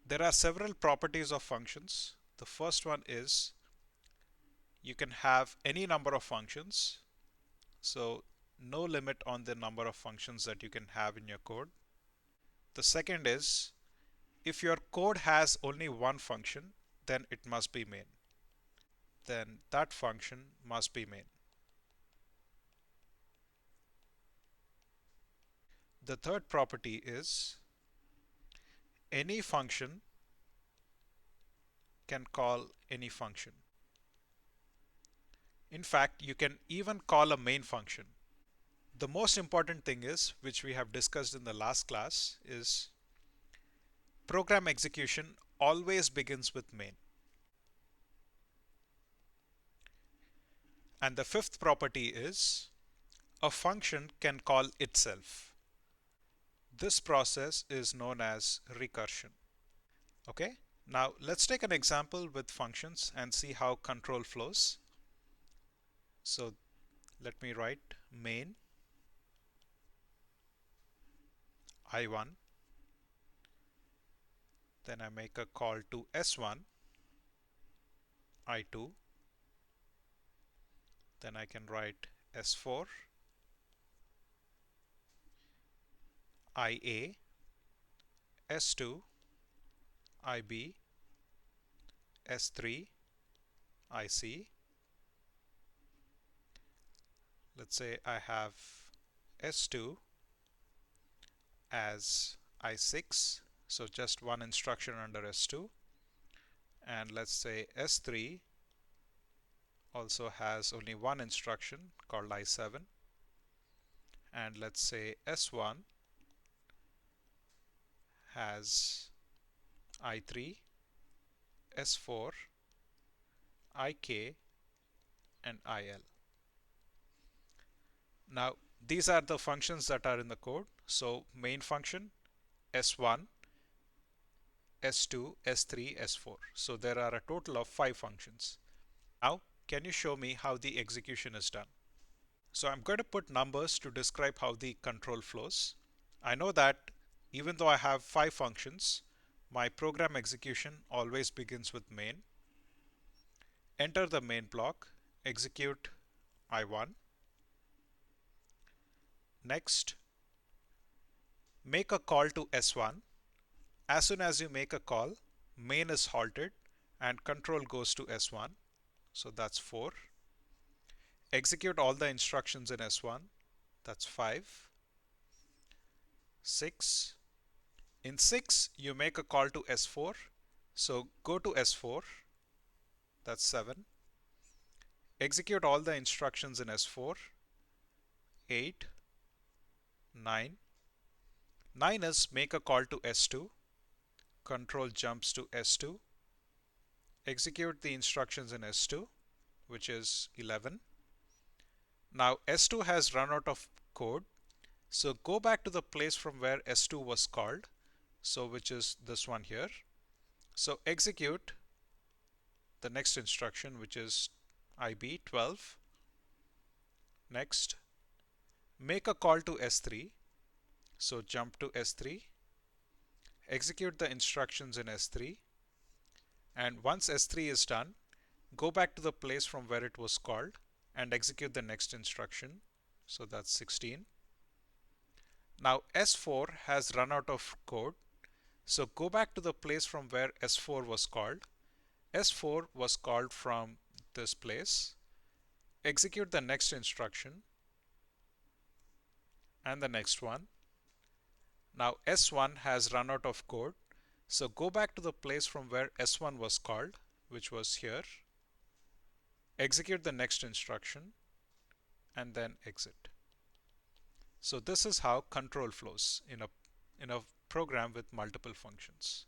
There are several properties of functions. The first one is you can have any number of functions. So no limit on the number of functions that you can have in your code. The second is if your code has only one function, then it must be main. Then that function must be main. The third property is any function can call any function. In fact, you can even call a main function. The most important thing is, which we have discussed in the last class, is program execution always begins with main. And the fifth property is a function can call itself. This process is known as recursion. Okay, now let's take an example with functions and see how control flows. So let me write main I1, then I make a call to S1 I2, then I can write S4 IA, S2 IB, S3 IC. Let's say I have S2 as I6, so just one instruction under S2, and let's say S3 also has only one instruction called I7, and let's say S1 has I3, S4, IK, and IL. Now these are the functions that are in the code. So main function S1, S2, S3, S4. So there are a total of 5 functions. Now can you show me how the execution is done? So I'm going to put numbers to describe how the control flows. I know that even though I have 5 functions, my program execution always begins with main. Enter the main block, execute I1. Next, make a call to S1. As soon as you make a call, main is halted and control goes to S1. So that's 4. Execute all the instructions in S1. That's 5. 6. In 6, you make a call to S4. So go to S4. That's 7. Execute all the instructions in S4. 8. 9. 9 is make a call to S2. Control jumps to S2. Execute the instructions in S2, which is 11. Now S2 has run out of code. So go back to the place from where S2 was called. So which is this one here. So execute the next instruction, which is IB 12. Next, make a call to S3. So jump to S3. Execute the instructions in S3. And once S3 is done, go back to the place from where it was called and execute the next instruction. So that's 16. Now S4 has run out of code. So go back to the place from where S4 was called. S4 was called from this place. Execute the next instruction and the next one. Now S1 has run out of code. So go back to the place from where S1 was called, which was here. Execute the next instruction and then exit. So this is how control flows in a program with multiple functions.